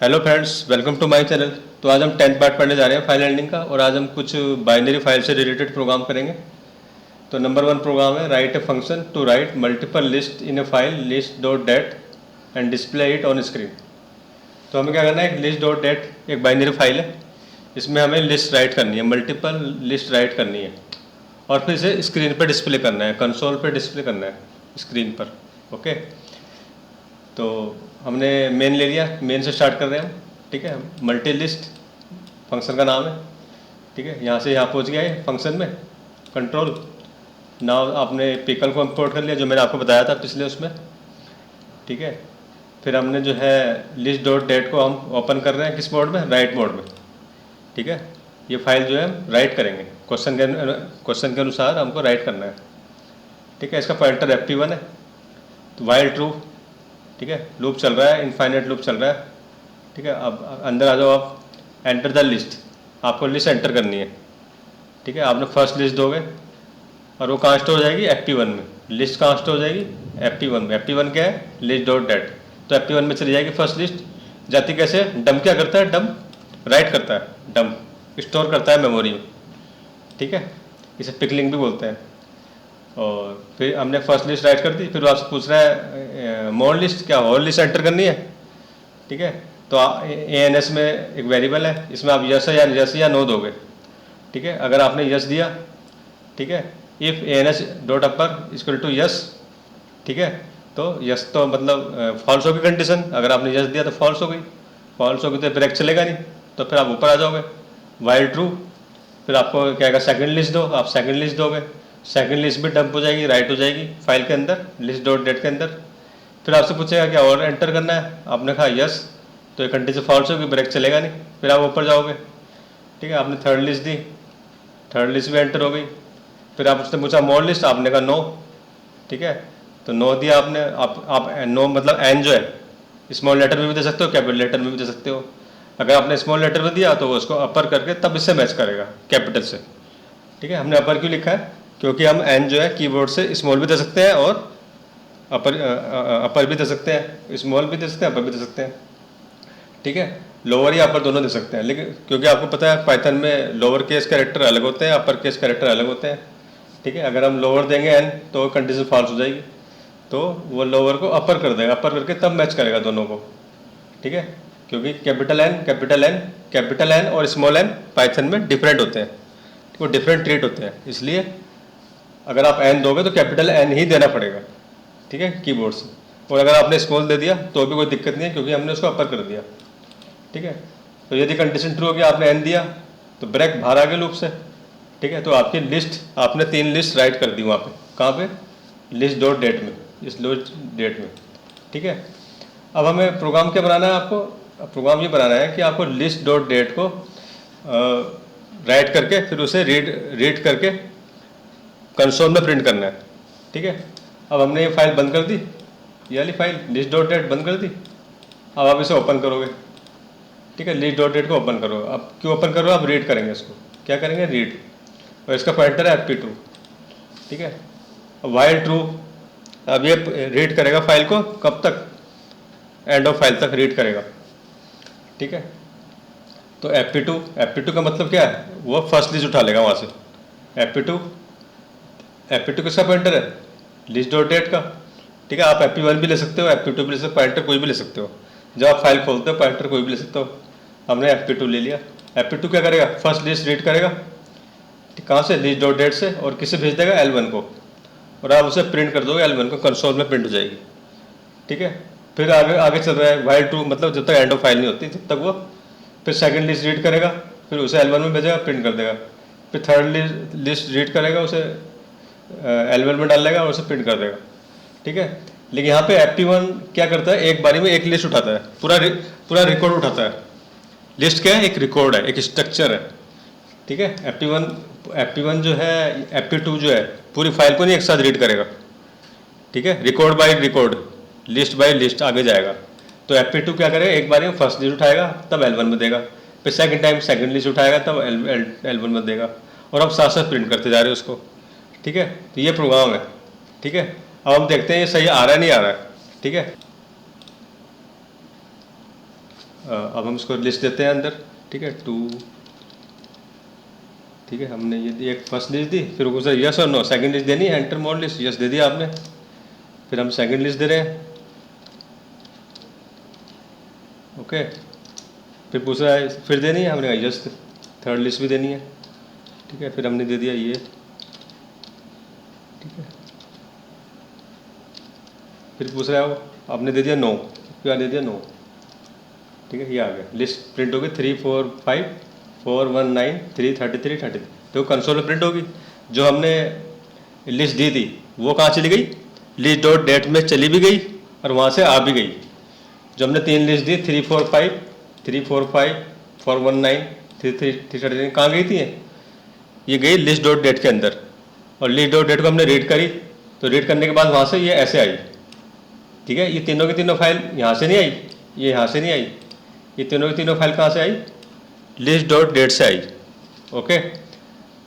Hello friends, welcome to my channel. तो आज हम 10th पार्ट पढ़ने जा रहे हैं फाइल हैंडलिंग का, और आज हम कुछ बाइनरी फाइल से रिलेटेड प्रोग्राम करेंगे। तो नंबर 1 प्रोग्राम है write a function to write multiple list in a file list dot dat and display it on screen. तो हमें क्या करना है, एक लिस्ट डॉट डेट एक बाइनरी फाइल है, इसमें हमें लिस्ट राइट करनी है, मल्टीपल लिस्ट राइट करनी है, और फिर इसे स्क्रीन पर डिस्प्ले करना है, कंसोल पर डिस्प्ले करना है स्क्रीन पर। ओके, तो हमने मेन ले लिया, मेन से स्टार्ट कर रहे हैं हम। ठीक है, मल्टी लिस्ट फंक्शन का नाम है। ठीक है, यहाँ से यहाँ पहुँच गया है फंक्शन में, कंट्रोल नाउ आपने पिकल को इंपोर्ट कर लिया जो मैंने आपको बताया था पिछले उसमें। ठीक है, फिर हमने जो है लिस्ट डॉट डेट को हम ओपन कर रहे हैं किस मोड में, राइट मोड में। ठीक है, ये फाइल जो है राइट करेंगे, क्वेश्चन के अनुसार हमको राइट करना है। ठीक है, इसका पॉइंटर FP1 है। तो वाइल ट्रू, ठीक है, लूप चल रहा है, इनफाइनाइट लूप चल रहा है। ठीक है, अब अंदर आ जाओ आप, एंटर द लिस्ट, आपको लिस्ट एंटर करनी है। ठीक है, आपने फर्स्ट लिस्ट दोगे और वो कहाँ स्टोर हो जाएगी, FP1 में। लिस्ट कहाँ स्टोर हो जाएगी, FP1 में। FP1 क्या है, लिस्ट डॉट डेट। तो FP1 में चली जाएगी फर्स्ट लिस्ट। जाती कैसे, डंप क्या करता है, डंप राइट करता है, डंप स्टोर करता है मेमोरी में। ठीक है, इसे पिकलिंग भी बोलते हैं। और फिर हमने फर्स्ट लिस्ट राइट कर दी, फिर आपसे पूछ रहा है मोर लिस्ट, क्या और लिस्ट एंटर करनी है। ठीक है, तो ANS में एक वेरिएबल है, इसमें आप यस या नो दोगे। ठीक है, अगर आपने यस दिया, ठीक है, if ANS dot upper equal to yes, ठीक है, तो यस तो मतलब फॉल्स होगी कंडीशन। अगर आपने यस दिया तो फॉल्स हो गई, फॉल्स होगी तो ब्रेक चलेगा नहीं, तो फिर आप ऊपर आ जाओगे। वाइल ट्रू, फिर आपको क्या कहेगा, सेकंड लिस्ट दो, आप सेकंड लिस्ट दोगे, सेकंड लिस्ट भी डंप हो जाएगी, राइट हो जाएगी फाइल के अंदर, लिस्ट डॉट डेट के अंदर। फिर आपसे पूछेगा क्या और एंटर करना है, आपने कहा यस, तो ये कंडीशन फॉल्स होगी, ब्रेक चलेगा नहीं, फिर आप ऊपर जाओगे। ठीक है, आपने थर्ड लिस्ट दी, थर्ड लिस्ट भी एंटर हो गई। फिर आप उसने पूछा मोर लिस्ट, आपने कहा नो। ठीक है, तो नो दिया आपने, आप नो मतलब एन जो है स्मॉल लेटर में भी दे सकते हो, कैपिटल लेटर में भी दे सकते हो। अगर आपने स्मॉल लेटर में दिया तो उसको अपर करके तब इससे मैच करेगा कैपिटल से। ठीक है, हमने अपर क्यों लिखा है, क्योंकि हम एन जो है कीबोर्ड से स्मॉल भी दे सकते हैं और अपर भी दे सकते हैं, स्मॉल भी दे सकते हैं, अपर भी दे सकते हैं। ठीक है, लोअर या अपर दोनों दे सकते हैं, लेकिन क्योंकि आपको पता है पाइथन में लोअर केस कैरेक्टर अलग होते हैं, अपर केस कैरेक्टर अलग होते हैं। ठीक है, अगर हम लोअर देंगे एन तो कंडीशन फॉल्स हो जाएगी, तो वो लोअर को अपर कर देगा, अपर करके तब मैच करेगा दोनों को। ठीक है, क्योंकि कैपिटल एन और स्मॉल एन पाइथन में डिफरेंट होते हैं, वो डिफरेंट ट्रीट होते हैं, इसलिए अगर आप एन दोगे तो कैपिटल एन ही देना पड़ेगा। ठीक है, कीबोर्ड से। और अगर आपने स्मॉल दे दिया तो भी कोई दिक्कत नहीं है, क्योंकि हमने उसको अपर कर दिया। ठीक है, तो यदि कंडीशन ट्रू हो गया, आपने एन दिया तो ब्रेक बाहर आ गया लूप से। ठीक है, तो आपकी लिस्ट, आपने 3 लिस्ट राइट कर दी वहाँ पे, कहाँ पे, लिस्ट डॉट डेट में, इस लिस्ट डेट में। ठीक है, अब हमें प्रोग्राम क्या बनाना है, आपको प्रोग्राम ये बनाना है कि आपको लिस्ट डॉट डेट को राइट करके फिर उसे रीड करके कंसोल में प्रिंट करना है। ठीक है, अब हमने ये फाइल बंद कर दी, ये वाली फाइल लिस्ट डॉट डेट बंद कर दी। अब आप इसे ओपन करोगे। ठीक है, लिस्ट डॉट डेट को ओपन करो। अब क्यों ओपन करो, आप रीड करेंगे इसको, क्या करेंगे, रीड, और इसका पॉइंटर है FP2। ठीक है, वाइल ट्रू, अब ये रीड करेगा फाइल को कब तक, एंड ऑफ फाइल तक रीड करेगा। ठीक है, तो FP2 का मतलब क्या है, वो फर्स्ट लिस्ट उठा लेगा वहाँ से। FP2 किसका पॉइंटर है, लिस्ट डॉट डेट का। ठीक है, आप FP1 भी ले सकते हो, FP2 भी ले सकते हो, पॉइंटर कोई भी ले सकते हो। जब आप फाइल खोलते हो पॉइंटर कोई भी ले सकते हो। हमने FP2 ले लिया। FP2 क्या करेगा, फर्स्ट लिस्ट रीड करेगा, कहाँ से, लिस्ट डॉट डेट से, और किसे भेज देगा, L1 को, और आप उसे प्रिंट कर दोगे, L1 को कंसोल में प्रिंट हो जाएगी। ठीक है, फिर आगे चल रहा है वाइल ट्रू, मतलब जब तक एंड ऑफ फाइल नहीं होती तब तक वो फिर सेकंड लिस्ट रीड करेगा, फिर उसे L1 में भेजेगा, प्रिंट कर देगा। फिर थर्ड लिस्ट रीड करेगा, उसे L1 में डाल देगा और उसे प्रिंट कर देगा। ठीक है, लेकिन यहाँ पे FP1 क्या करता है, एक बारी में एक लिस्ट उठाता है, पूरा रिकॉर्ड उठाता है। लिस्ट क्या है, एक रिकॉर्ड है, एक स्ट्रक्चर है। ठीक है, FP1 जो है, FP2 जो है पूरी फाइल को नहीं एक साथ रीड करेगा। ठीक है, record by record, list by list आगे जाएगा। तो FP2 क्या करेगा, एक बारी में फर्स्ट लिस्ट उठाएगा तब L1 में देगा, फिर सेकंड टाइम सेकंड लिस्ट उठाएगा तब L1 में देगा, और अब साथ साथ प्रिंट करते जा रहे हैं उसको। ठीक है, तो ये प्रोग्राम है। ठीक है, अब हम देखते हैं ये सही आ रहा है नहीं आ रहा है। ठीक है, अब हम इसको लिस्ट देते हैं अंदर, ठीक है, टू, ठीक है, हमने ये एक फर्स्ट लिस्ट दी, फिर उसे यस और नो, सेकंड लिस्ट देनी है, enter mode list, yes they दिया आपने, फिर हम सेकंड लिस्ट दे रहे हैं, ओके, फिर पूछ रहा है फिर देनी है, हमने कहा यस, थर्ड लिस्ट भी देनी है, ठीक है, फिर हमने दे दिया ये, ठीक है, फिर पूछ रहा है वो, आपने दे दिया नो, क्या दे दिया नो, ठीक है, ये आ गया, लिस्ट प्रिंट होगी 345419333 तो कंसोल में प्रिंट होगी। जो हमने लिस्ट दी थी वो कहाँ चली गई, लिस्ट डॉट डेट में चली भी गई और वहाँ से आ भी गई। जो हमने 3 लिस्ट दी 345419333 कहाँ गई थी, ये गई लिस्ट डॉट डेट के अंदर, और लिस्ट डॉट डेट को हमने रीड करी, तो रीड करने के बाद वहाँ से ये ऐसे आई, ठीक है, ये तीनों की तीनों फाइल यहाँ से नहीं आई, ये यहाँ से नहीं आई, ये तीनों की तीनों फाइल कहाँ से आई, लिस्ट डॉट डेट से आई, ओके।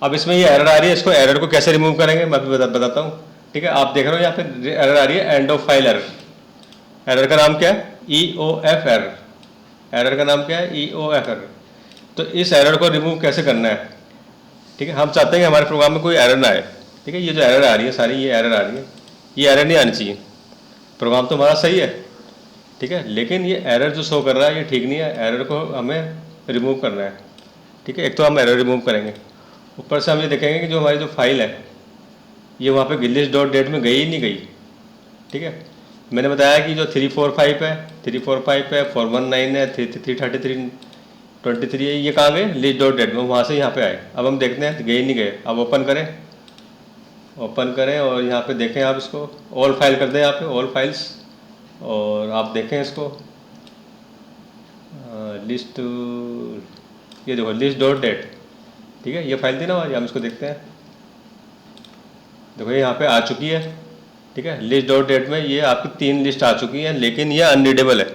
अब इसमें ये एरर आ रही है, इसको एरर को कैसे रिमूव करेंगे मैं भी बताता हूँ, ठीक है। आप देख रहे हो यहाँ पे एरर आ रही है, and of file error, error का नाम क्या है, EOF एरर, एरर का नाम क्या है, EOF एरर। तो इस एरर को रिमूव कैसे करना है, ठीक है, हम चाहते हैं कि हमारे प्रोग्राम में कोई एरर ना आए, ठीक है। ये जो एरर आ रही है सारी, ये एरर आ रही है, ये एरर नहीं आनी चाहिए, प्रोग्राम तो हमारा सही है, ठीक है, लेकिन ये एरर जो शो कर रहा है ये ठीक नहीं है, एरर को हमें रिमूव करना है, ठीक है। एक तो हम एरर रिमूव करेंगे, ऊपर से हम ये देखेंगे कि जो हमारी जो फाइल है ये वहाँ पे लिस्ट डॉट डेट में गई ही नहीं गई, ठीक है। मैंने बताया कि जो 345 है, 345 है, 419 है, 333 है, ये कहाँ गए, लिस्ट डॉट डेट में, वहाँ से यहाँ पे आए। अब हम देखते हैं गए ही नहीं गए, अब ओपन करें और यहाँ पे देखें, आप इसको ऑल फाइल कर दें यहाँ पे, ऑल फाइल्स, और आप देखें इसको लिस्ट, ये देखो लिस्ट डॉट डेट, ठीक है, ये फाइल थी ना हमारी, हम इसको देखते हैं, देखो ये यहाँ पे आ चुकी है, ठीक है, लिस्ट डॉट डेट में ये आपकी 3 लिस्ट आ चुकी हैं, लेकिन ये अनरीडेबल है,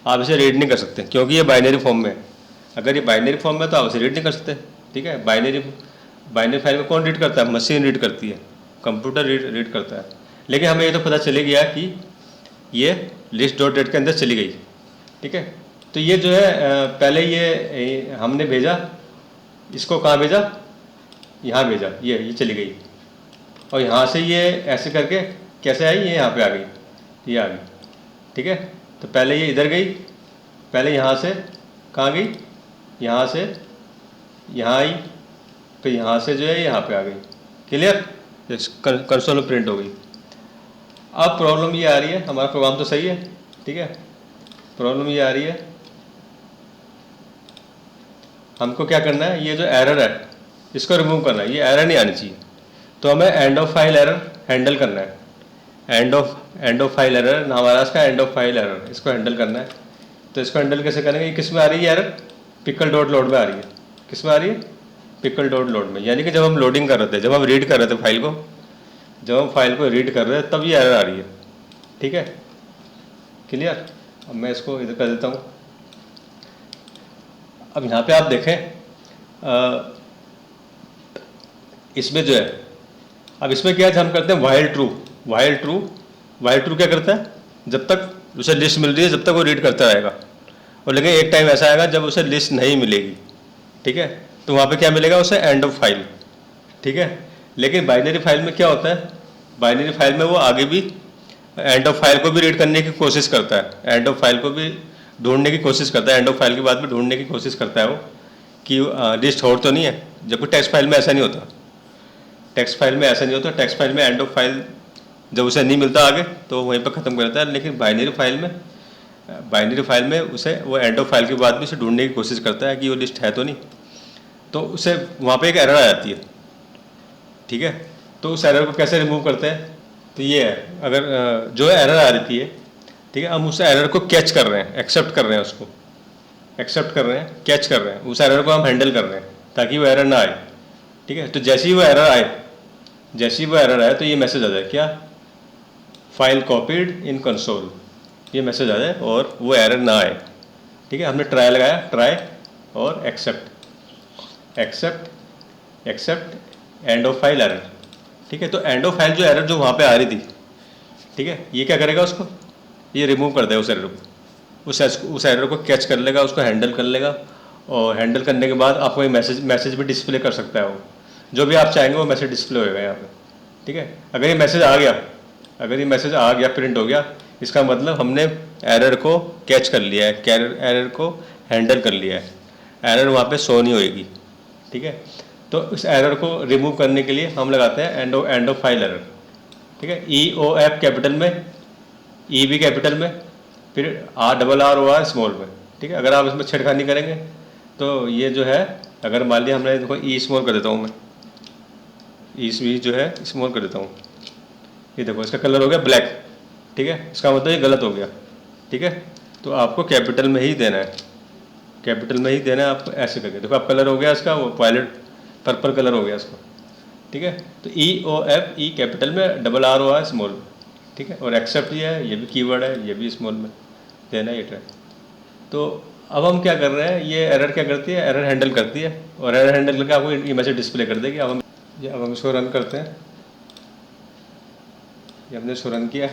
आप इसे रीड नहीं कर सकते क्योंकि ये बाइनरी फॉर्म में है। अगर ये बाइनरी फॉर्म में तो आप इसे रीड नहीं कर सकते, ठीक है। बाइनरी फाइल में कौन रीड करता है, मशीन रीड करती है, कंप्यूटर रीड करता है, लेकिन हमें ये तो पता चले गया कि ये लिस्ट डॉट डेट के अंदर चली गई, ठीक है। तो ये जो है पहले ये हमने भेजा, इसको कहाँ भेजा, यहाँ भेजा, ये चली गई, और यहाँ से ये ऐसे करके कैसे आई, ये यहाँ पे आ गई, ये आ गई, ठीक है। तो पहले ये इधर गई, पहले यहाँ से कहाँ गई, यहाँ से यहाँ आई, तो यहाँ से जो है यहाँ पे आ गई, क्लियर, कंसोल में प्रिंट हो गई। अब प्रॉब्लम ये आ रही है, हमारा प्रोग्राम तो सही है, ठीक है, प्रॉब्लम ये आ रही है, हमको क्या करना है, ये जो एरर है इसको रिमूव करना है, ये एरर नहीं आनी चाहिए, तो हमें and of file error handle करना है, एंड ऑफ फाइल एरर हमारा इसका एंड ऑफ फाइल एरर, इसको हैंडल करना है। तो इसको हैंडल कैसे करेंगे, ये किस में आ रही है एरर, पिकल डॉट लोड में आ रही है, किस में आ रही है, पिकल डॉट लोड में, यानी कि जब हम लोडिंग कर रहे थे, जब हम रीड कर रहे थे फाइल को, जब हम फाइल को रीड कर रहे हैं तब ये एरर आ रही है, ठीक है, क्लियर। अब मैं इसको इधर कर देता हूँ। अब यहाँ पे आप देखें इसमें जो है, अब इसमें क्या है, हम करते हैं वाइल ट्रू क्या करता है, जब तक उसे लिस्ट मिल रही है जब तक वो रीड करता रहेगा, और लेकिन एक टाइम ऐसा आएगा जब उसे लिस्ट नहीं मिलेगी, ठीक है, तो वहाँ पे क्या मिलेगा उसे, एंड ऑफ फाइल, ठीक है। लेकिन बाइनरी फाइल में क्या होता है, बाइनरी फाइल में वो आगे भी एंड ऑफ फाइल को भी रीड करने की कोशिश करता है, एंड ऑफ फाइल को भी ढूंढने की कोशिश करता है, एंड ऑफ फाइल के बाद भी ढूंढने की कोशिश करता है वो कि लिस्ट हो तो नहीं है, जबकि टेक्स्ट फाइल में ऐसा नहीं होता, टेक्स्ट फाइल में ऐसा नहीं होता, टेक्स्ट फाइल में एंड ऑफ फाइल जब उसे नहीं मिलता आगे तो वहीं पर ख़त्म कर देता है, लेकिन बाइनरी फाइल में उसे वो एंड ऑफ फाइल के बाद भी उसे ढूंढने की कोशिश करता है कि वो लिस्ट है तो नहीं, तो उसे वहाँ पे एक एरर आ जाती है, ठीक है। तो उस एरर को कैसे रिमूव करते हैं, तो ये है, अगर जो एरर आ रही है, ठीक है, हम उस एरर को कैच कर रहे हैं, एक्सेप्ट कर रहे हैं, उसको एक्सेप्ट कर रहे हैं, कैच कर रहे हैं, उस एरर को हम हैंडल कर रहे हैं ताकि वो एरर ना आए, ठीक है। तो जैसे ही वो एरर आए तो ये मैसेज आ जाए, क्या, फाइल कॉपीड इन कंसोल, ये मैसेज आ जाए और वो एरर ना आए, ठीक है। हमने ट्राई लगाया, ट्राई और except end of file error, ठीक है। तो एंड ऑफ फाइल जो एरर जो वहाँ पे आ रही थी, ठीक है, ये क्या करेगा, उसको ये रिमूव कर देगा उस एरर को, उस एरर को कैच कर लेगा, उसको हैंडल कर लेगा, और हैंडल करने के बाद आपको ये मैसेज भी डिस्प्ले कर सकता है। वो जो भी आप चाहेंगे वो मैसेज डिस्प्ले होगा यहाँ पे। ठीक है, अगर ये मैसेज आ गया, प्रिंट हो गया, इसका मतलब हमने एरर को कैच कर लिया है, एरर को हैंडल कर लिया है, एरर वहाँ पे शो नहीं होएगी। ठीक है, तो इस एरर को रिमूव करने के लिए हम लगाते हैं एंड ऑफ फाइल एरर। ठीक है, EOF कैपिटल में, ई भी कैपिटल में, फिर RRR स्मॉल में। ठीक है, अगर आप इसमें छेड़खानी करेंगे तो ये जो है, अगर मान लिया हमने देखो ई स्मॉल कर देता हूँ मैं, ई जो है स्मॉल कर देता हूँ, ये देखो इसका कलर हो गया ब्लैक। ठीक है, इसका मतलब ये गलत हो गया। ठीक है, तो आपको कैपिटल में ही देना है, कैपिटल में ही देना है आपको, ऐसे करके देखो अब कलर हो गया इसका, वो वायलेट पर्पल कलर हो गया इसका। ठीक है, तो EOF ई कैपिटल में, RRR स्मॉल में। ठीक है, और एक्सेप्ट ये है, ये भी कीवर्ड है, ये भी स्मॉल में देना है, ये ट्राई। तो अब हम क्या कर रहे हैं, ये एरर क्या करती है, एरर हैंडल करती है, और एरर हैंडल करके आपको ये मैसेज डिस्प्ले कर देगी। अब हम इसको रन करते हैं, ये हमने इसको रन किया,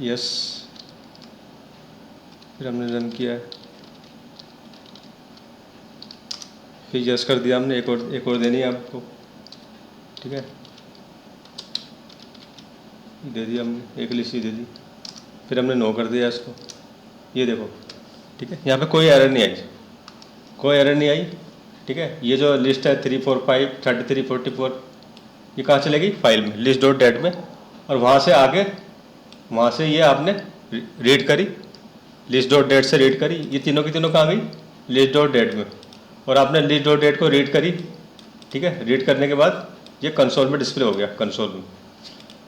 यस, फिर हमने रन किया, फिर यस कर दिया हमने, एक और देनी है आपको। ठीक है, दे दिया हमने, एक लिस्ट ही दे दी, फिर हमने नो कर दिया इसको, ये देखो। ठीक है, यहाँ पे कोई एरर नहीं आई, कोई एरर नहीं आई। ठीक है, ये जो लिस्ट है 3, 4, 5, 33, 44, ये कहाँ चलेगी, फाइल में, लिस्ट डॉट डेट में, और वहाँ से आगे, वहाँ से ये आपने रीड करी, लिस्ट डॉट डेट से रीड करी, ये तीनों की तीनों कहाँ गई, लिस्ट डॉट डेट में, और आपने लिस्ट डॉट डेट को रीड करी। ठीक है, रीड करने के बाद ये कंसोल में डिस्प्ले हो गया, कंसोल में।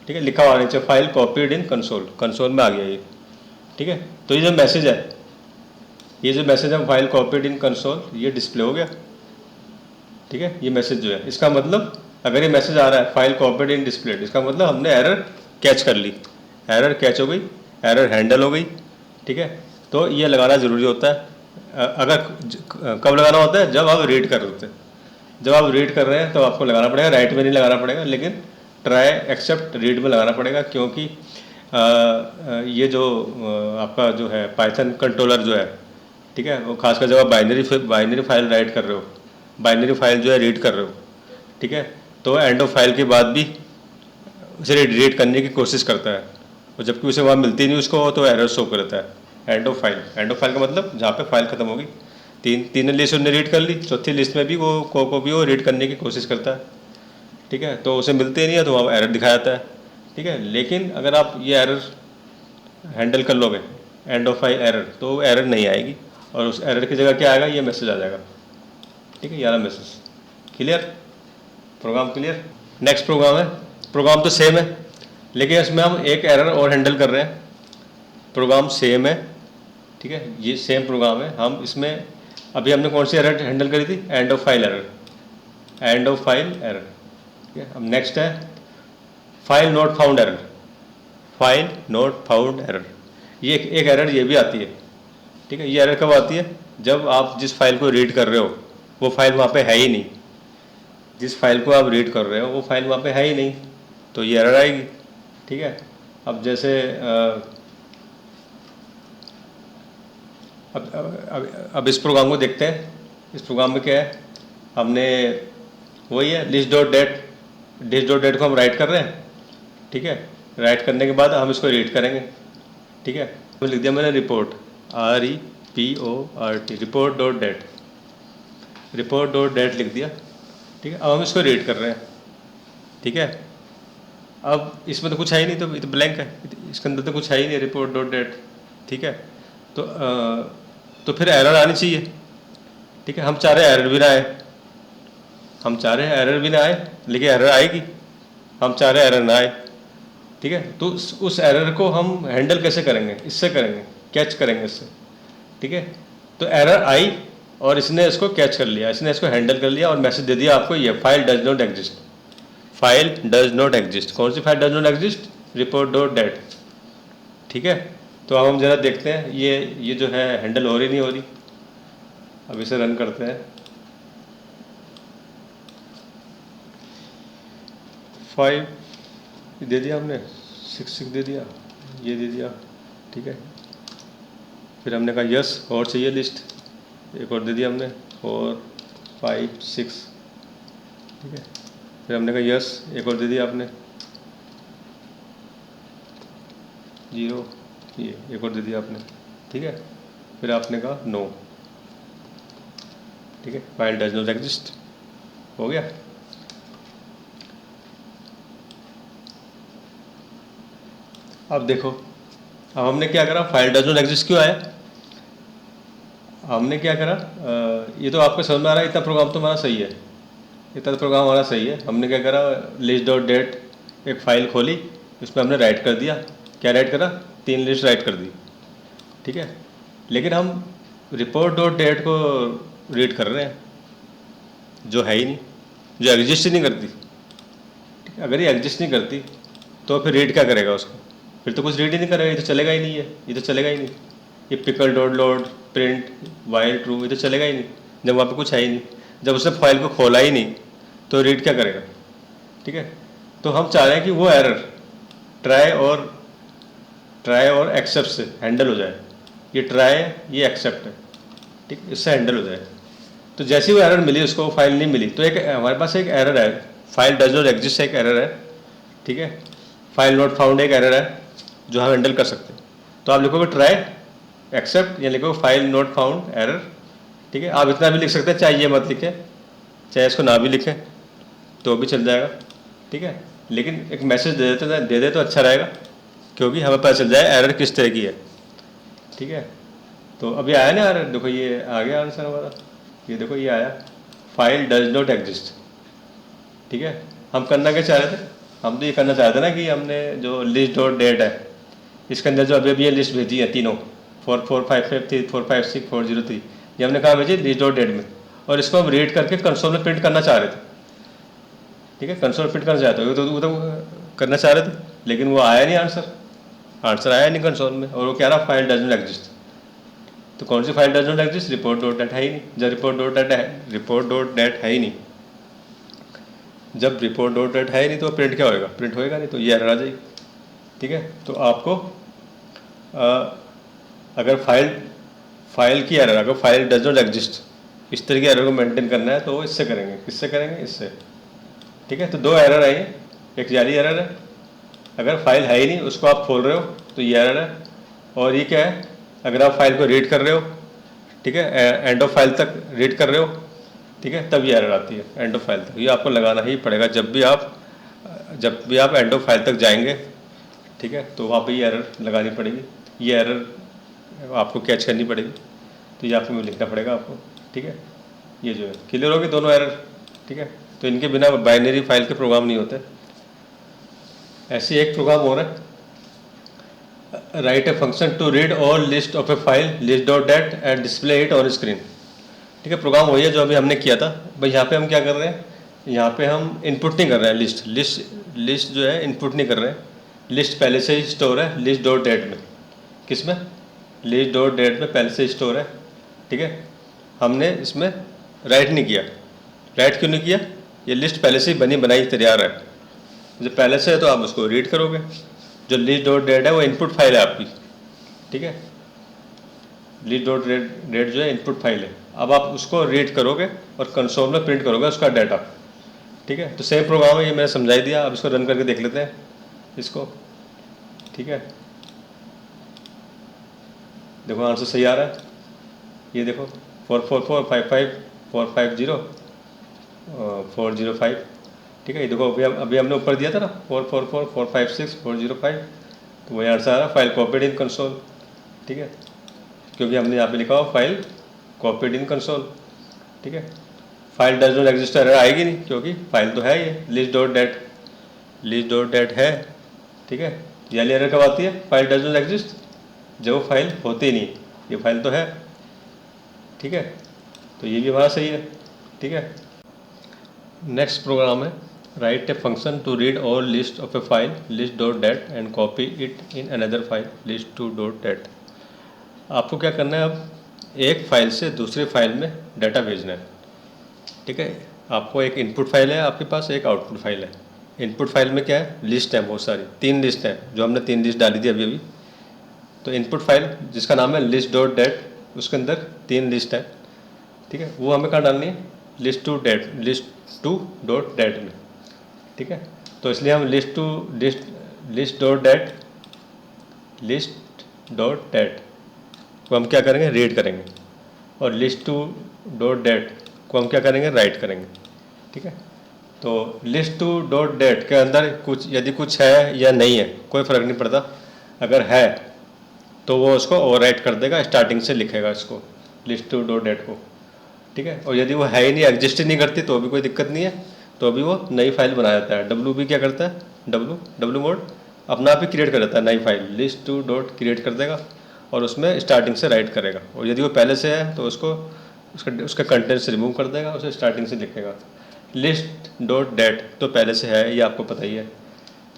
ठीक है, लिखा हुआ नीचे फाइल कॉपीड इन कंसोल, कंसोल में आ गया ये। ठीक है, तो ये जो मैसेज है, फाइल कॉपीड इन कंसोल, ये डिस्प्ले हो गया। ठीक है, ये मैसेज जो है, इसका मतलब अगर ये मैसेज आ रहा है फाइल कॉपीड इन डिस्प्लेड, इसका मतलब हमने एरर कैच कर ली, एरर कैच हो गई, एरर हैंडल हो गई। ठीक है, तो ये लगाना ज़रूरी होता है। अगर कब लगाना होता है, जब आप रीड कर रहे होते हैं, जब आप रीड कर रहे हैं तो आपको लगाना पड़ेगा, राइट में नहीं लगाना पड़ेगा, लेकिन ट्राई एक्सेप्ट रीड में लगाना पड़ेगा, क्योंकि ये जो आपका जो है पाइथन कंट्रोलर जो है, ठीक है, वो खासकर जब आप बाइनरी फाइल राइट कर रहे हो, बाइनरी फाइल जो है रीड कर रहे हो, ठीक है, तो एंड ऑफ फाइल के बाद भी उसे रीड करने की कोशिश करता है, और जबकि उसे वहाँ मिलती नहीं उसको, तो एरर शो करता है। एंड ऑफ फाइल का मतलब जहाँ पे फाइल खत्म होगी, तीन लिस्ट उसने रीड कर ली, चौथी लिस्ट में भी को भी वो रीड करने की कोशिश करता है। ठीक है, तो उसे मिलते नहीं है तो वहाँ एरर दिखाया जाता है। ठीक है, लेकिन अगर आप ये एरर हैंडल कर लोगे, एंड ऑफ फाइल एरर, तो एरर नहीं आएगी, और उस एरर की जगह क्या आएगा, ये मैसेज आ जाएगा। ठीक है, ये वाला message. Clear, program clear. Next program है, प्रोग्राम तो सेम है, लेकिन इसमें हम एक एरर और हैंडल कर रहे हैं। प्रोग्राम सेम है, ठीक है, ये सेम प्रोग्राम है। हम इसमें अभी हमने कौन सी एरर हैंडल करी थी, and of file error, and of file error. ठीक है, अब नेक्स्ट है file not found error, file not found error. ये एक एरर ये भी आती है। ठीक है, ये एरर कब आती है, जब आप जिस फाइल को रीड कर रहे हो वो फाइल वहाँ पे है ही नहीं, जिस फाइल को आप रीड कर रहे हो वो फाइल वहाँ पे है ही नहीं, तो ये एरर आएगी। ठीक है, अब जैसे अब इस प्रोग्राम को देखते हैं। इस प्रोग्राम में क्या है, हमने वही है लिस्ट डॉट डेट को हम राइट कर रहे हैं। ठीक है, राइट करने के बाद हम इसको रीड करेंगे। ठीक है, तो लिख दिया मैंने report, REPORT, report dot dat लिख दिया। ठीक है, अब हम इसको रीड कर रहे हैं। ठीक है, अब इसमें तो कुछ है ही नहीं, तो ब्लैंक है, इसके अंदर तो कुछ है ही नहीं, रिपोर्ट डॉट डेट। ठीक है, तो फिर एरर आनी चाहिए। ठीक है, हम चाह रहे हैं एरर भी ना आए, लेकिन एरर आएगी, हम चाह रहे हैं एरर ना आए। ठीक है, तो उस एरर को हम हैंडल कैसे करेंगे, इससे करेंगे, कैच करेंगे इससे। ठीक है, तो एरर आई और इसने इसको कैच कर लिया, इसने इसको हैंडल कर लिया और मैसेज दे दिया आपको, ये file does not exist, file does not exist. कौन सी file does not exist, report dot date. ठीक है, तो अब हम जरा देखते हैं ये जो है हैंडल हो रही नहीं हो रही। अब इसे रन करते हैं। 5 दे दिया हमने, 6 दे दिया, ये दे दिया, ठीक है। फिर हमने कहा यस और चाहिए लिस्ट, एक और दे दिया हमने 4 5 6, ठीक है। फिर हमने कहा यस, एक और दे दिया आपने 0, ये एक और दे दिया आपने, ठीक है। फिर आपने कहा नो, ठीक है, फाइल डज नॉट एग्जिस्ट, हो गया। अब देखो, अब हमने क्या करा, फाइल डज नॉट एग्जिस्ट क्यों आया, हमने क्या करा, ये तो आपको समझ में आ रहा है, इतना प्रोग्राम तो हमारा सही है, इतना तो प्रोग्राम हमारा सही है। हमने क्या करा, लिस्ट डॉट डेट एक फ़ाइल खोली, उसमें हमने राइट कर दिया, क्या राइट करा, 3 लिस्ट राइट कर दी, ठीक है। लेकिन हम रिपोर्ट डॉट डेट को रीड कर रहे हैं, जो है ही नहीं, जो एग्जिस्ट ही नहीं करती, ठीक है। अगर ये एग्जिस्ट नहीं करती तो फिर रीड क्या करेगा उसको, फिर तो कुछ रीड ही नहीं करेगा, ये तो चलेगा ही नहीं है, ये तो चलेगा ही नहीं। ये pickle dot load print while true, ये तो चलेगा ही नहीं जब वहाँ पे कुछ है ही नहीं। जब उसने फाइल को खोला ही नहीं तो रीड क्या करेगा, ठीक है। तो हम चाह रहे हैं कि वो एरर ट्राई और एक्सेप्ट से हैंडल हो जाए, ये ट्राई ये एक्सेप्ट है, ठीक, इससे हैंडल हो जाए। तो जैसी वो एरर मिली उसको, फाइल नहीं मिली, तो एक हमारे पास एक एरर है, फाइल डज नॉट एग्जिस्ट एक एरर है, ठीक है। फाइल नॉट फाउंड एक एरर है जो हम हैंडल कर सकते हैं। तो आप लिखोगे ट्राई एक्सेप्ट या लिखोगे फाइल नॉट फाउंड एरर, ठीक है। आप इतना भी लिख सकते हैं, चाहे ये मत लिखें, चाहे इसको ना भी लिखें तो भी चल जाएगा, ठीक है। लेकिन एक मैसेज दे दे तो अच्छा रहेगा, क्योंकि हमें पता चल जाए एरर किस तरह की है, ठीक है। तो अभी आया ना एरर, देखो ये आ गया आंसर हमारा, ये देखो ये आया, फाइल डज नॉट एग्जिस्ट, ठीक है। हम करना क्या चाह रहे थे, हम तो ये करना चाहते ना कि हमने जो लिस्ट डॉट डेट है, इसके अंदर जो अभी ये लिस्ट भेजी है तीनों 4 4 5 5 3 4 5 6 4 0 3, ये हमने कहा भेजी लिस्ट डॉट डेट में, और इसको हम रीड करके कंसोल में प्रिंट करना चाह रहे थे, ठीक है। कंसोल प्रिंट करना चाहते हो तो करना चाह रहे थे, लेकिन वो आया नहीं आंसर आया नहीं कंसोल में, और वो कह रहा फाइल डज नॉट एग्जिस्ट। तो कौन सी file does not exist, report dot date है ही नहीं। जब रिपोर्ट डॉट डेट है ही नहीं, जब रिपोर्ट डॉट डेट है ही नहीं तो प्रिंट क्या होएगा, प्रिंट होएगा नहीं, तो ये एरर आ जाएगी, ठीक है। तो आपको अगर फाइल की एरर, अगर फाइल डज नॉट एग्जिस्ट, इस तरह की एरर को मेंटेन करना है तो इससे करेंगे, किससे करेंगे, इससे, ठीक है। तो 2 एरर है, एक जाली एरर है, अगर फाइल है ही नहीं उसको आप खोल रहे हो तो ये एरर है, और ये क्या है, अगर आप फाइल को रीड कर रहे हो, ठीक है, एंड ऑफ फाइल तक रीड कर रहे हो, ठीक है, तब ये एरर आती है एंड ऑफ फाइल तक। ये आपको लगाना ही पड़ेगा जब भी आप एंड ऑफ फाइल तक जाएंगे, ठीक है, तो वहाँ पे ये एरर लगानी पड़ेगी, ये एरर आपको कैच करनी पड़ेगी, तो ये आपको लिखना पड़ेगा आपको, ठीक है। ये जो है क्लियर होगी दोनों एरर, ठीक है। तो इनके बिना बाइनरी फाइल के प्रोग्राम नहीं होते। ऐसे एक प्रोग्राम हो रहा है, write a function to read all list of a file list dot dat and display it on screen, ठीक है। प्रोग्राम वही है जो अभी हमने किया था, भाई यहाँ पे हम क्या कर रहे हैं, यहाँ पे हम इनपुट नहीं कर रहे हैं, लिस्ट जो है इनपुट नहीं कर रहे हैं, लिस्ट पहले से ही स्टोर है लिस्ट डॉट डेट में, किस में, लिस्ट डॉट डेट में पहले से स्टोर है, ठीक है। हमने इसमें राइट नहीं किया, राइट क्यों नहीं किया, ये लिस्ट पहले से ही बनी बनाई तैयार है, जब पहले से है तो आप उसको रीड करोगे, जो लिस्ट डॉट डेट है वो इनपुट फाइल है आपकी, ठीक है। लिस्ट डॉट डेट जो है इनपुट फाइल है, अब आप उसको रीड करोगे और कंसोल में प्रिंट करोगे उसका डाटा, ठीक है। तो सेम प्रोग्राम है, ये मैंने समझाई दिया, अब इसको रन करके देख लेते हैं इसको, ठीक है। देखो आंसर सही आ रहा है, ये देखो 44455 450 405, ठीक है। ये देखो अभी हमने ऊपर दिया था ना 444 456 405, तो वही आंसर आ रहा है, फाइल कॉपीड इन कंसोल, ठीक है, क्योंकि हमने यहाँ पे लिखा हुआ फाइल कॉपीड इन कंसोल, ठीक है। File does not exist error आएगी नहीं, क्योंकि फाइल तो है ये लिस्ट डॉट डेट है, ठीक है। ये एरर कब आती है, फाइल डज नॉट एग्जिस्ट, जब वो फाइल होती नहीं, ये फाइल तो है, ठीक है। तो ये भी हमारा सही है, ठीक है। नेक्स्ट प्रोग्राम है, write a function to read all list of a file list dot dat and copy it in another file list two dot dat. आपको क्या करना है, अब एक फाइल से दूसरे फाइल में डाटा भेजना है, ठीक है। आपको एक इनपुट फाइल है आपके पास, एक आउटपुट फाइल है, इनपुट फाइल में क्या है, लिस्ट है बहुत सारी, 3 लिस्ट है जो हमने 3 लिस्ट डाली थी अभी अभी। तो इनपुट फाइल जिसका नाम है लिस्ट डॉट डेट, उसके अंदर 3 लिस्ट है, ठीक है। वो हमें कहाँ डालनी है, लिस्ट टू डॉट डेट में, ठीक है। तो इसलिए हम लिस्ट डॉट डेट को हम क्या करेंगे, रीड करेंगे, और लिस्ट टू डॉट डेट को हम क्या करेंगे, राइट करेंगे, ठीक है। तो लिस्ट टू डॉट डेट के अंदर कुछ यदि कुछ है या नहीं है कोई फ़र्क नहीं पड़ता। अगर है तो वो उसको ओवरराइट कर देगा, स्टार्टिंग से लिखेगा इसको, लिस्ट टू डॉट डेट को, ठीक है। और यदि वो है ही नहीं, एग्जिस्ट ही नहीं करती, तो भी कोई दिक्कत नहीं है, तो भी वो नई फाइल बना देता है। डब्ल्यू भी क्या करता है, डब्ल्यू मोड अपना आप ही क्रिएट कर देता है नई file, list two dot create कर देगा और उसमें स्टार्टिंग से राइट करेगा। और यदि वो पहले से है तो उसको उसका कंटेंट्स रिमूव कर देगा, उसे स्टार्टिंग से लिखेगा। लिस्ट डॉट डेट तो पहले से है, ये आपको पता ही है।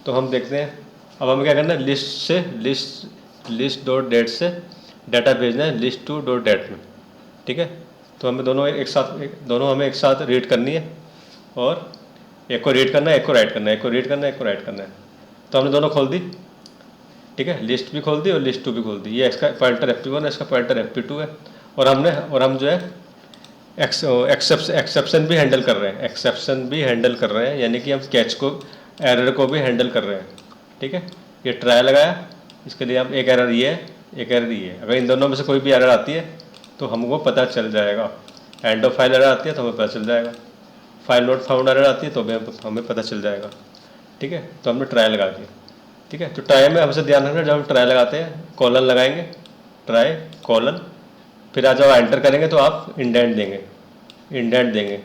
तो हम देखते हैं अब हमें क्या करना है, लिस्ट डॉट डेट से डाटा भेजना है लिस्ट टू डॉट डेट में, ठीक है। तो हमें दोनों हमें एक साथ रीड करनी है, और एक को रीड करना है, एक को राइट करना है, एक को रीड करना है, एक को राइट करना है। तो हमने दोनों खोल दी, ठीक है, लिस्ट भी खोल दी और लिस्ट टू भी खोल दी। ये इसका पॉइंटर FP1 है, इसका पॉइंटर FP2 है। और हम जो है एक्सेप्शन भी हैंडल कर रहे हैं, यानी कि हम कैच को, एरर को भी हैंडल कर रहे हैं, ठीक है। ये ट्राई लगाया, इसके लिए हम एक एरर ये है, एक एरर ये है। अगर इन दोनों में से कोई भी एरर आती है तो हमको पता चल जाएगा। एंड ऑफ फाइल एरर आती है तो हमें पता चल जाएगा, फाइल नोट फाउंड एरर आती है तो हमें पता चल जाएगा, ठीक है। तो हमने ट्राई लगा दिया, ठीक है। तो ट्राई में हमसे ध्यान रखना, जब हम ट्राई लगाते हैं कॉलन लगाएंगे, ट्राई कॉलन, फिर आज जब एंटर करेंगे तो आप इंडेंट देंगे,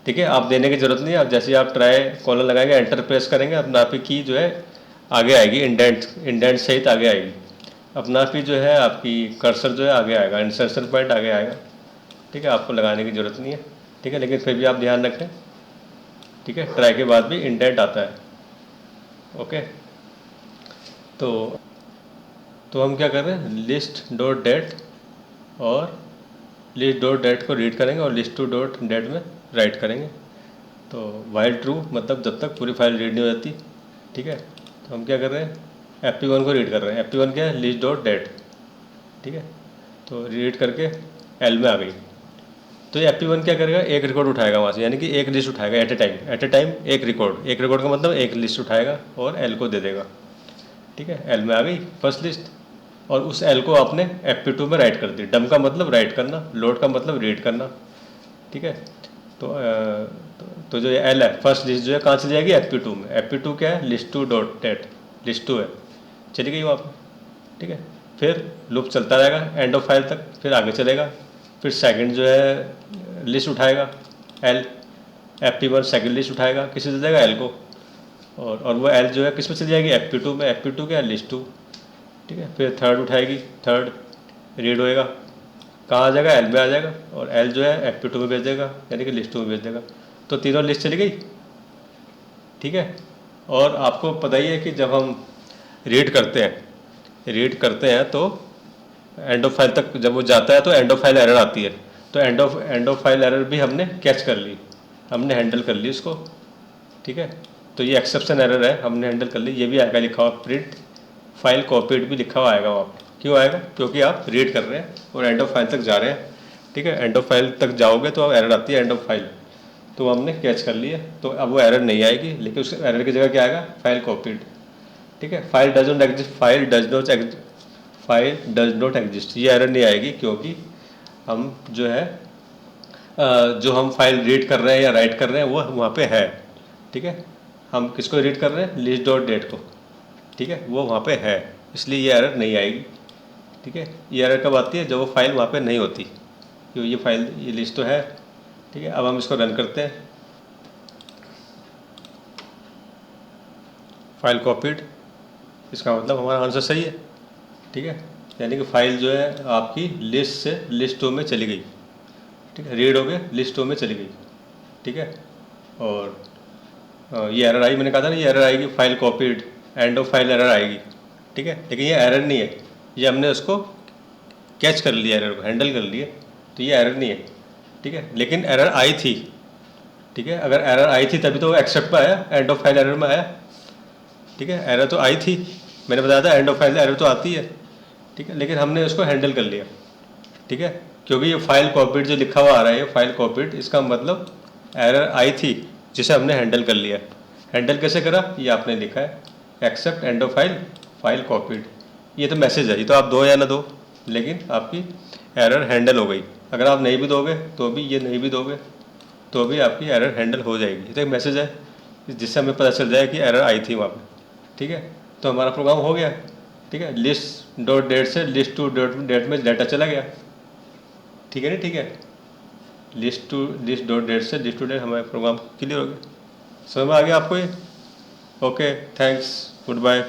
ठीक है। आप देने की ज़रूरत नहीं है, आप जैसे ही आप ट्राई कॉलन लगाएंगे, एंटर प्रेस करेंगे, अपना आप ही की जो है आगे आएगी, इंडेंट सहित आगे आएगी, अपना आप ही जो है आपकी कर्सर जो है आगे आएगा, इंसर्शन पॉइंट आगे आएगा, ठीक है। आपको लगाने की ज़रूरत नहीं है, ठीक है, लेकिन फिर भी आप ध्यान रखें, ठीक है। ट्राई के बाद भी इंडेंट आता है, ओके। तो हम क्या कर रहे हैं, लिस्ट डॉट डेट और लिस्ट डॉट डेट को रीड करेंगे और लिस्ट टू डॉट डेट में राइट करेंगे। तो वाइल ट्रू मतलब जब तक पूरी फाइल रीड नहीं हो जाती, ठीक है। तो हम क्या कर रहे हैं, FP1 को रीड कर रहे हैं। FP1 क्या है, लिस्ट डॉट डेट, ठीक है। तो रीड करके एल में आ गई। तो ये FP1 क्या करेगा, एक रिकॉर्ड उठाएगा वहाँ से, यानी कि एक लिस्ट उठाएगा एट ए टाइम एक रिकॉर्ड का मतलब एक लिस्ट उठाएगा और एल को दे देगा, ठीक है। एल में आ गई फर्स्ट लिस्ट, और उस एल को आपने FP2 में राइट कर दी। डम का मतलब राइट करना, लोड का मतलब रीड करना, ठीक है। तो जो ये एल है, फर्स्ट लिस्ट जो है कहाँ चली जाएगी, FP2 में। FP2 क्या है, list two dot dat, list two है, चली गई वहाँ पर, ठीक है। फिर लूप चलता रहेगा एंड ऑफ फाइल तक, फिर आगे चलेगा, फिर सेकंड जो है लिस्ट उठाएगा एल, FP1 सेकंड लिस्ट उठाएगा, किसी दे देगा एल को, और वो एल जो है किस में चली जाएगी, FP2 में। FP2 क्या है, लिस्ट टू, ठीक है। फिर थर्ड उठाएगी, थर्ड रीड होएगा, कहाँ आ जाएगा, एल में आ जाएगा, और एल जो है FP2 में भेज देगा, यानी कि लिस्ट टू में भेज देगा। तो तीनों लिस्ट चली गई, ठीक है। और आपको पता ही है कि जब हम रीड करते हैं तो एंड ऑफ फाइल तक जब वो जाता है तो एंड ऑफ फाइल एरर आती है। तो एंड ऑफ फाइल एरर भी हमने कैच कर ली, हमने हैंडल कर ली इसको, ठीक है। तो ये एक्सेप्शन एरर है, हमने हैंडल कर ली। ये भी आएगा लिखा हुआ, प्रिंट फाइल कॉपीड भी लिखा हुआ आएगा वहाँ पर। क्यों आएगा, क्योंकि आप रीड कर रहे हैं और एंड ऑफ फाइल तक जा रहे हैं, ठीक है। एंड ऑफ फाइल तक जाओगे तो अब एरर आती है एंड ऑफ फाइल, तो हमने कैच कर ली है। तो अब वो एरर नहीं आएगी, लेकिन उस एरर की जगह क्या आएगा, फाइल कॉपीड, ठीक है। फाइल डज नॉट एग्जिस्ट, ये एरर नहीं आएगी, क्योंकि हम जो है जो हम फाइल रीड कर रहे हैं या राइट कर रहे हैं वो वहाँ पे है, ठीक है। हम किसको रीड कर रहे हैं, लिस्ट डॉट डेट को, ठीक है, वो वहाँ पे है, इसलिए ये एरर नहीं आएगी, ठीक है। ये एरर कब आती है, जब वो फाइल वहाँ पे नहीं होती, क्योंकि ये लिस्ट तो है, ठीक है। अब हम इसको रन करते हैं, फाइल कॉपीड, इसका मतलब हमारा आंसर सही है, ठीक है। यानी कि फाइल जो है आपकी लिस्ट से लिस्ट 2 में चली गई, ठीक है, रीड हो गए लिस्ट 2 में चली गई, ठीक है। और ये एरर आई, मैंने कहा था ना ये एरर आएगी, file copied and of file error आएगी, ठीक है। लेकिन ये एरर नहीं है, ये हमने उसको कैच कर लिया, एरर को हैंडल कर लिया, तो ये एरर नहीं है, ठीक है। लेकिन एरर आई थी, ठीक है, अगर एरर आई थी तभी तो एक्सेप्ट पे आया, एंड ऑफ फाइल एरर में आया। ठीक है, एरर तो आई थी, मैंने बताया था एंड ऑफ फाइल एरर तो आती है। ठीक है, लेकिन हमने उसको हैंडल कर लिया। ठीक है, क्योंकि ये फाइल कॉपीड जो लिखा हुआ आ रहा है, ये फाइल कॉपीड, इसका मतलब एरर आई थी जिसे हमने हैंडल कर लिया। हैंडल कैसे करा, ये आपने लिखा है except end of file file copied. ये तो मैसेज है, ये तो आप दो या ना दो, लेकिन आपकी एरर हैंडल हो गई। अगर आप नहीं भी दोगे तो भी, ये नहीं भी दोगे तो भी आपकी एरर हैंडल हो जाएगी। ये तो एक मैसेज है जिससे हमें पता चल जाए कि एरर आई थी वहाँ पे। ठीक है, तो हमारा प्रोग्राम हो गया। ठीक है, लिस्ट डॉट डेट से लिस्ट टू डॉट डेट में डाटा चला गया। ठीक है ना, ठीक है, लिस्ट डॉट डेट से लिस्ट टू डेट हमारा प्रोग्राम क्लियर हो गया। समझ में आ गया आपको ये? Okay, thanks, good bye.